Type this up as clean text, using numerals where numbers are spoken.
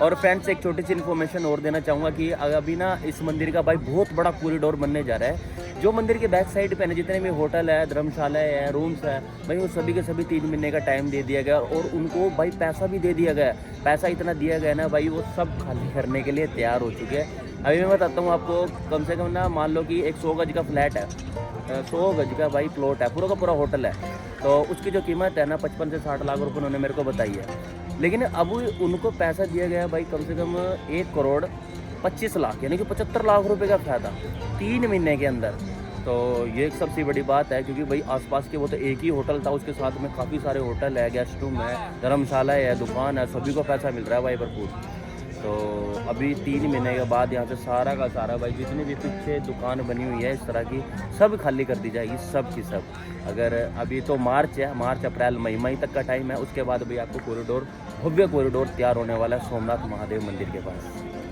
और फ्रेंड्स एक छोटी सी इन्फॉर्मेशन और देना चाहूँगा कि अभी ना इस मंदिर का भाई बहुत बड़ा कॉरिडोर बनने जा रहा है। जो मंदिर के बैक साइड पे ना जितने भी होटल है, धर्मशाला है, रूम्स है, भाई वो सभी के सभी 3 महीने का टाइम दे दिया गया और उनको भाई पैसा भी दे दिया गया है। पैसा इतना दिया गया ना भाई, वो सब खाली करने के लिए तैयार हो चुके हैं। अभी मैं बताता हूँ आपको, कम से कम ना मान लो कि एक 100 गज का फ्लैट है, 100 गज का भाई प्लॉट है, पूरा का पूरा होटल है। तो उसकी जो कीमत है ना 55 से 60 लाख रुपए उन्होंने मेरे को बताई है। लेकिन अब उनको पैसा दिया गया भाई कम से कम 1 करोड़ 25 लाख, यानी कि 75 लाख रुपए का फ़ायदा 3 महीने के अंदर। तो ये एक सबसे बड़ी बात है, क्योंकि भाई आसपास के वो तो एक ही होटल था, उसके साथ में काफ़ी सारे होटल है, गेस्ट रूम है, धर्मशाला है, दुकान है, सभी को पैसा मिल रहा है भाई भरपूर। तो अभी 3 महीने के बाद यहाँ से सारा का सारा भाई जितनी भी पीछे दुकान बनी हुई है इस तरह की, सब खाली कर दी जाएगी, सब की सब। अगर अभी तो मार्च है, मार्च अप्रैल मई तक का टाइम है, उसके बाद भी आपको कॉरिडोर, भव्य कॉरिडोर तैयार होने वाला है सोमनाथ महादेव मंदिर के पास।